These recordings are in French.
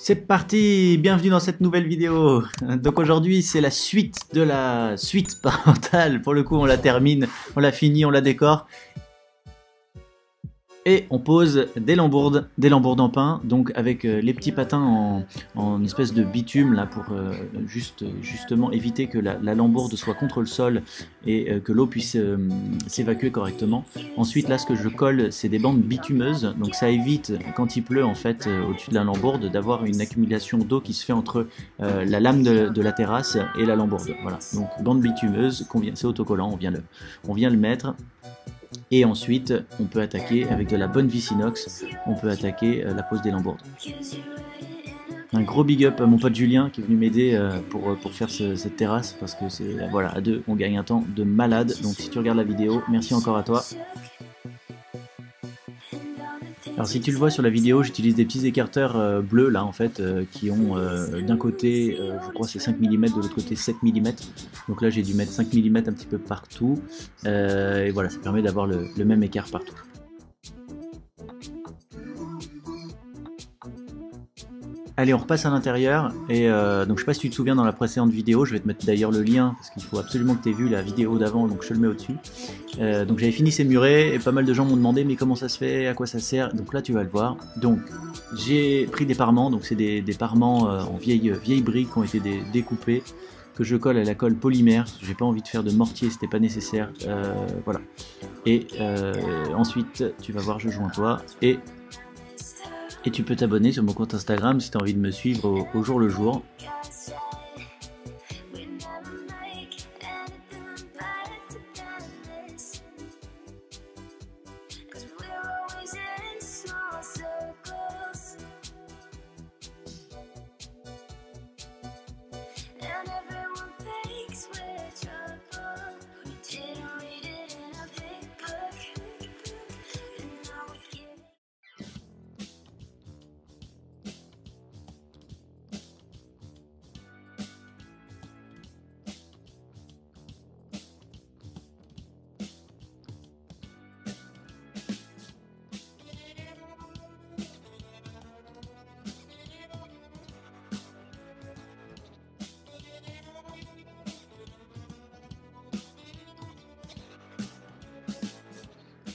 C'est parti, bienvenue dans cette nouvelle vidéo. Donc aujourd'hui c'est la suite de la suite parentale. Pour le coup on la termine, on la finit, on la décore. Et on pose des lambourdes en pain, donc avec les petits patins en espèce de bitume là pour justement éviter que la lambourde soit contre le sol et que l'eau puisse s'évacuer correctement. Ensuite là ce que je colle c'est des bandes bitumeuses, donc ça évite quand il pleut en fait au-dessus de la lambourde d'avoir une accumulation d'eau qui se fait entre la lame de la terrasse et la lambourde. Voilà, donc bande bitumeuse, c'est autocollant, on vient le mettre. Et ensuite, on peut attaquer avec de la bonne vis inox, on peut attaquer la pose des lambourdes. Un gros big up à mon pote Julien qui est venu m'aider pour faire cette terrasse, parce que c'est voilà, à deux, on gagne un temps de malade. Donc si tu regardes la vidéo, merci encore à toi. Alors si tu le vois sur la vidéo, j'utilise des petits écarteurs bleus là en fait qui ont d'un côté je crois c'est 5 mm, de l'autre côté 7 mm. Donc là j'ai dû mettre 5 mm un petit peu partout et voilà, ça permet d'avoir le même écart partout. Allez, on repasse à l'intérieur et donc je sais pas si tu te souviens dans la précédente vidéo, je vais te mettre d'ailleurs le lien parce qu'il faut absolument que tu aies vu la vidéo d'avant, donc je te le mets au-dessus. Donc j'avais fini ces murets et pas mal de gens m'ont demandé mais comment ça se fait, à quoi ça sert, donc là tu vas le voir. Donc j'ai pris des parements, donc c'est des parements en vieilles briques qui ont été découpées, que je colle à la colle polymère, j'ai pas envie de faire de mortier, c'était pas nécessaire, voilà. Et ensuite tu vas voir, je joins toi et tu peux t'abonner sur mon compte Instagram si tu as envie de me suivre au jour le jour.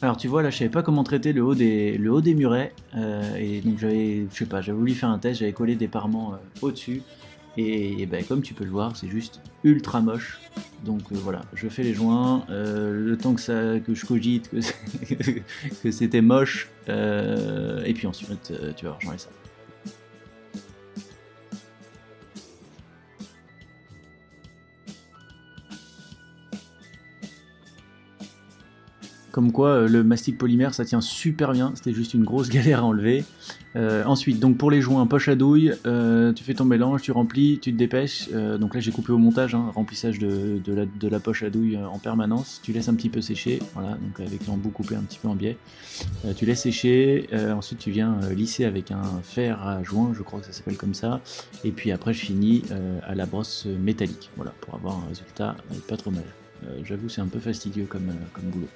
Alors tu vois là je savais pas comment traiter le haut des murets et donc j'avais voulu faire un test, j'avais collé des parements au-dessus et ben, comme tu peux le voir c'est juste ultra moche, donc voilà, je fais les joints, le temps que je cogite que c'était moche et puis ensuite tu vas voir, j'enlève ça. Comme quoi le mastic polymère ça tient super bien, c'était juste une grosse galère à enlever. Ensuite, donc pour les joints poche à douille, tu fais ton mélange, tu remplis, tu te dépêches. Donc là j'ai coupé au montage, hein, remplissage de la poche à douille en permanence. Tu laisses un petit peu sécher, voilà, donc avec l'embout coupé un petit peu en biais. Tu laisses sécher, ensuite tu viens lisser avec un fer à joint, je crois que ça s'appelle comme ça. Et puis après je finis à la brosse métallique, voilà, pour avoir un résultat pas trop mal. J'avoue c'est un peu fastidieux comme boulot.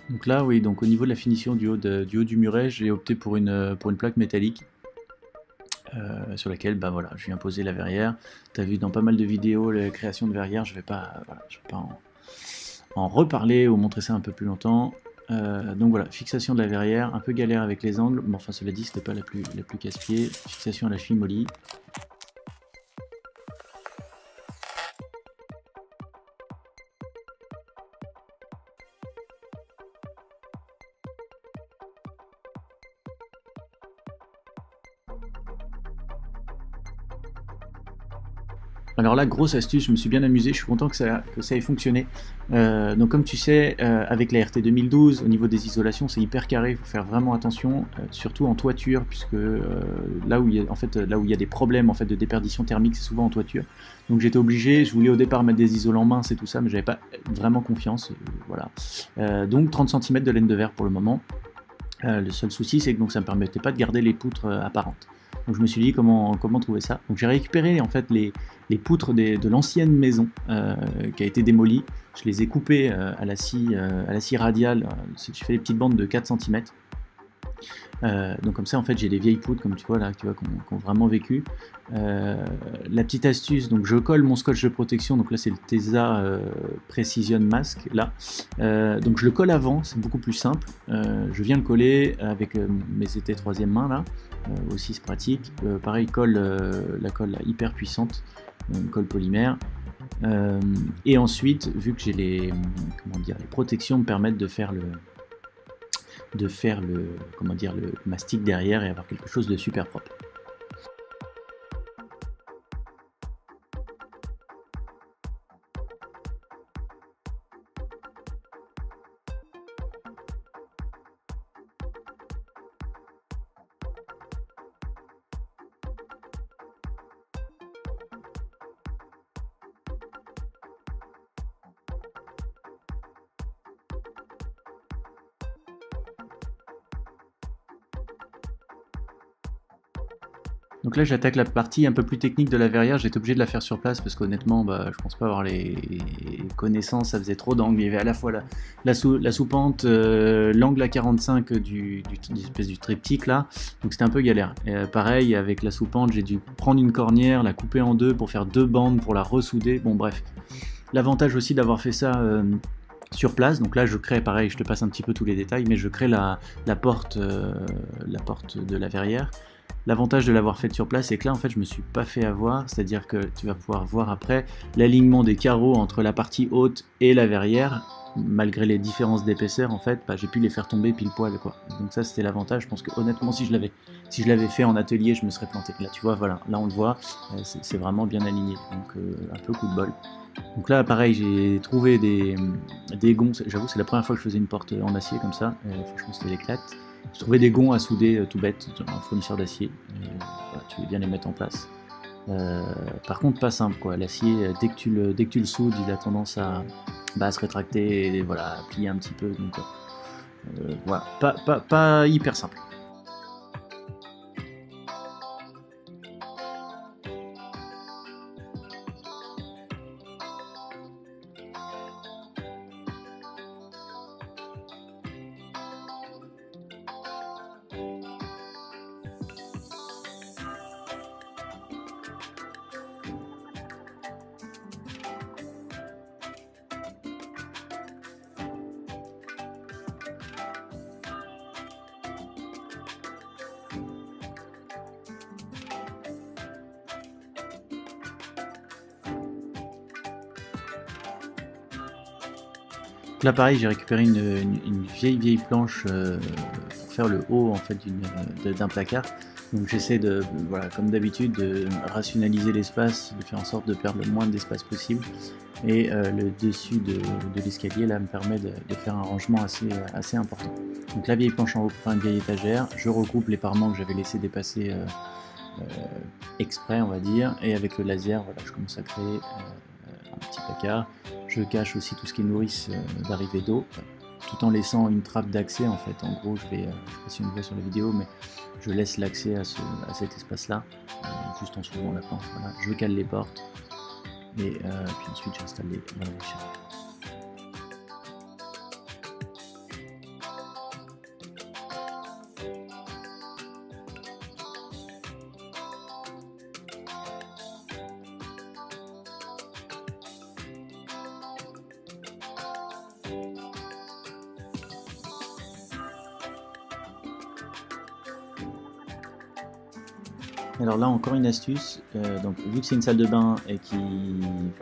Donc là, oui, donc au niveau de la finition du haut du muret, j'ai opté pour une plaque métallique sur laquelle, bah voilà, je viens poser la verrière. Tu as vu dans pas mal de vidéos la création de verrière, je vais pas en reparler ou montrer ça un peu plus longtemps. Donc voilà, fixation de la verrière, un peu galère avec les angles, mais enfin cela dit, c'était pas la plus casse-pied. Fixation à la cheville molly. Alors là, grosse astuce, je me suis bien amusé, je suis content que ça ait fonctionné. Donc comme tu sais, avec la RT 2012, au niveau des isolations, c'est hyper carré, il faut faire vraiment attention, surtout en toiture, puisque là où il y a des problèmes en fait, de déperdition thermique, c'est souvent en toiture. Donc j'étais obligé, je voulais au départ mettre des isolants minces et tout ça, mais j'avais pas vraiment confiance, voilà. Donc 30 cm de laine de verre pour le moment. Le seul souci, c'est que donc, ça ne me permettait pas de garder les poutres apparentes. Donc je me suis dit comment trouver ça. Donc j'ai récupéré en fait les poutres de l'ancienne maison qui a été démolie. Je les ai coupées à la scie radiale. J'ai fait des petites bandes de 4 cm. Donc comme ça en fait j'ai des vieilles poutres comme tu vois là, qui ont vraiment vécu. La petite astuce, donc je colle mon scotch de protection, donc là c'est le Tesa Precision Mask là. Donc je le colle avant, c'est beaucoup plus simple. Je viens le coller avec mes étais troisième main là, aussi c'est pratique. Pareil la colle là, hyper puissante, une colle polymère. Et ensuite, vu que j'ai les protections me permettent de faire le mastic derrière et avoir quelque chose de super propre. Donc là j'attaque la partie un peu plus technique de la verrière, j'étais obligé de la faire sur place parce qu'honnêtement je pense pas avoir les connaissances, ça faisait trop d'angles, il y avait à la fois la sous-pente, l'angle à 45 du espèce du triptyque là, donc c'était un peu galère. Et, pareil avec la sous-pente, j'ai dû prendre une cornière, la couper en deux pour faire 2 bandes pour la ressouder, bon bref. L'avantage aussi d'avoir fait ça sur place, donc là je crée, pareil, je te passe un petit peu tous les détails, mais je crée la porte de la verrière. L'avantage de l'avoir fait sur place, c'est que là en fait je me suis pas fait avoir, c'est-à-dire que tu vas pouvoir voir après l'alignement des carreaux entre la partie haute et la verrière, malgré les différences d'épaisseur en fait, j'ai pu les faire tomber pile poil quoi. Donc ça c'était l'avantage, je pense que honnêtement si je l'avais fait en atelier je me serais planté. Là tu vois, voilà, là on le voit, c'est vraiment bien aligné, donc un peu coup de bol. Donc là pareil j'ai trouvé des gonds, j'avoue c'est la première fois que je faisais une porte en acier comme ça, franchement c'était l'éclate. J'ai trouvé des gonds à souder tout bête, un fournisseur d'acier, voilà, tu veux bien les mettre en place. Par contre pas simple quoi, l'acier dès que tu le soudes il a tendance à se rétracter et voilà, à plier un petit peu, donc voilà, pas hyper simple. Là pareil j'ai récupéré une vieille planche pour faire le haut en fait d'un placard. Donc j'essaie de, voilà, comme d'habitude, de rationaliser l'espace, de faire en sorte de perdre le moins d'espace possible. Et le dessus de l'escalier là me permet de faire un rangement assez important. Donc la vieille planche en haut pour faire une vieille étagère, je regroupe les parements que j'avais laissé dépasser exprès on va dire, et avec le laser voilà, je commence à créer un petit placard. Je cache aussi tout ce qui est nourrice d'arrivée d'eau, tout en laissant une trappe d'accès en fait. En gros, je sais pas si on le voit sur la vidéo, mais je laisse l'accès à cet espace-là, juste en soulevant la planche. Voilà. Je cale les portes et puis ensuite j'installe les échelles. Alors là encore une astuce, donc vu que c'est une salle de bain et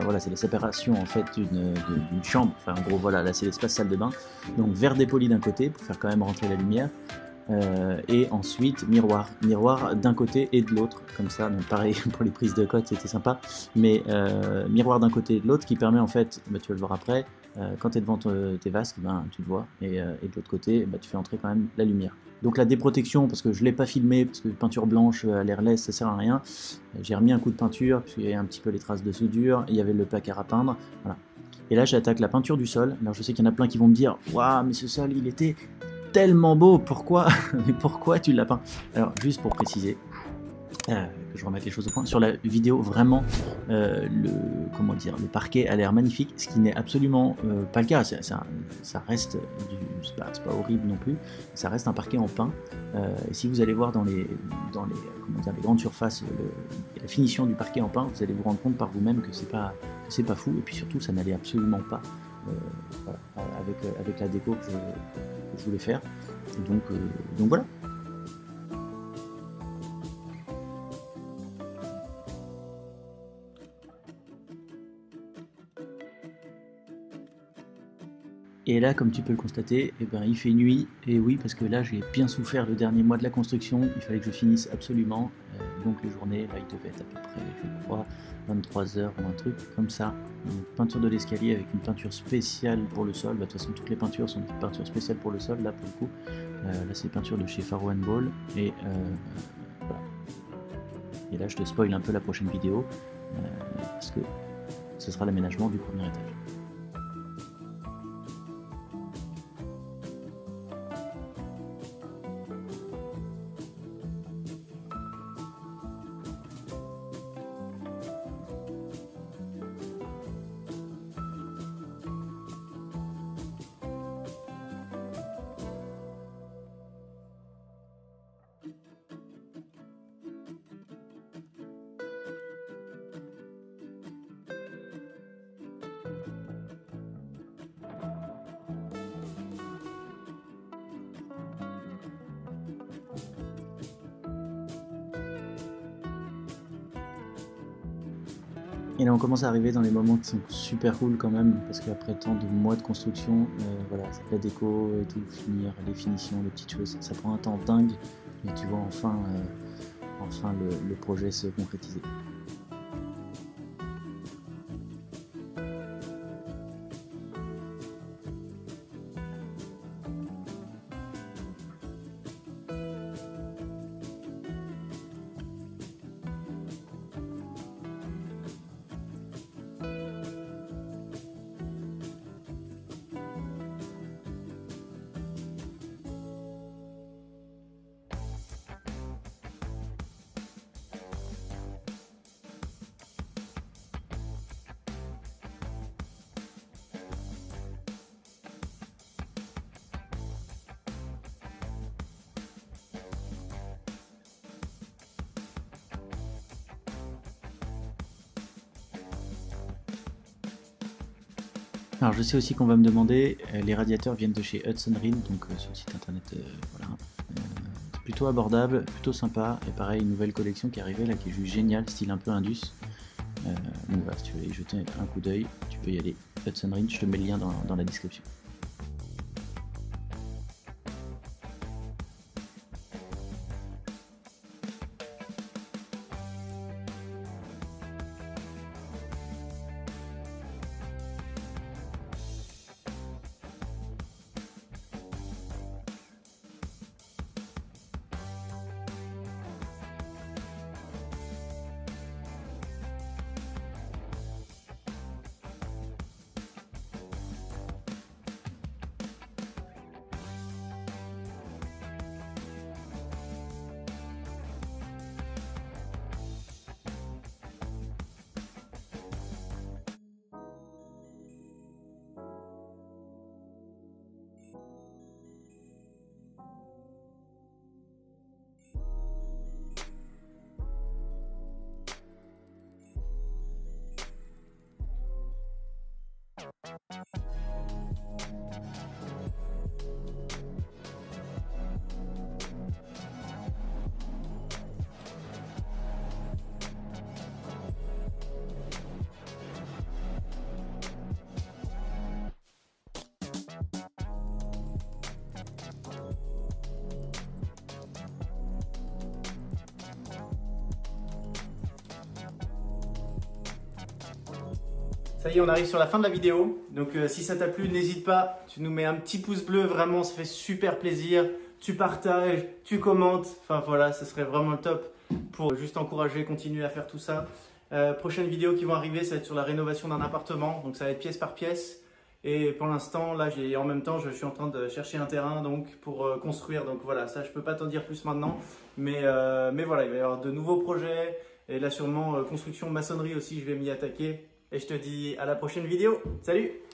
voilà, c'est la séparation en fait d'une chambre, enfin en gros voilà, là c'est l'espace salle de bain, donc verre dépoli d'un côté pour faire quand même rentrer la lumière, et ensuite miroir d'un côté et de l'autre, comme ça, donc pareil pour les prises de cote c'était sympa, mais miroir d'un côté et de l'autre qui permet en fait, tu vas le voir après, quand tu es devant tes vasques, tu le vois, et de l'autre côté tu fais entrer quand même la lumière. Donc la déprotection, parce que je ne l'ai pas filmé, parce que peinture blanche à l'air laisse, ça sert à rien. J'ai remis un coup de peinture, puis il y a un petit peu les traces de soudure, il y avait le placard à peindre, voilà. Et là j'attaque la peinture du sol. Alors je sais qu'il y en a plein qui vont me dire « Waouh, mais ce sol il était tellement beau, pourquoi, mais pourquoi tu l'as peint? Alors, juste pour préciser, que je remette les choses au point. Sur la vidéo, vraiment, comment dire, le parquet a l'air magnifique, ce qui n'est absolument pas le cas. Ça reste, c'est pas horrible non plus, ça reste un parquet en pain. Et si vous allez voir dans les grandes surfaces la finition du parquet en pain, vous allez vous rendre compte par vous-même que c'est pas fou. Et puis surtout, ça n'allait absolument pas voilà, avec la déco que je voulais faire. Donc voilà. Et là, comme tu peux le constater, eh ben, il fait nuit, et oui, parce que là j'ai bien souffert le dernier mois de la construction, il fallait que je finisse absolument, donc les journées, là il devait être à peu près, je crois, 23 heures ou un truc comme ça. Une peinture de l'escalier avec une peinture spéciale pour le sol, bah, de toute façon toutes les peintures sont des peintures spéciales pour le sol, là pour le coup, là c'est peinture de chez Faro & Ball, et voilà. Et là je te spoil un peu la prochaine vidéo, parce que ce sera l'aménagement du premier étage. Et là on commence à arriver dans les moments qui sont super cool quand même, parce qu'après tant de mois de construction, voilà, la déco et tout, finir, les finitions, les petites choses, ça prend un temps dingue, mais tu vois enfin le projet se concrétiser. Alors je sais aussi qu'on va me demander, les radiateurs viennent de chez Hudson Reed, donc sur le site internet, voilà. C'est plutôt abordable, plutôt sympa, et pareil, une nouvelle collection qui est arrivée là, qui est juste géniale, style un peu Indus. Donc voilà, si tu veux aller jeter un coup d'œil, tu peux y aller. Hudson Reed, je te mets le lien dans la description. Ça y est, on arrive sur la fin de la vidéo. Donc si ça t'a plu, n'hésite pas, tu nous mets un petit pouce bleu, vraiment, ça fait super plaisir. Tu partages, tu commentes, enfin voilà, ce serait vraiment le top pour juste encourager, continuer à faire tout ça. Prochaines vidéos qui vont arriver, ça va être sur la rénovation d'un appartement, donc ça va être pièce par pièce. Et pour l'instant, là, en même temps, je suis en train de chercher un terrain donc, pour construire. Donc voilà, ça, je peux pas t'en dire plus maintenant. Mais voilà, il va y avoir de nouveaux projets. Et là, sûrement, construction maçonnerie aussi, je vais m'y attaquer. Et je te dis à la prochaine vidéo. Salut!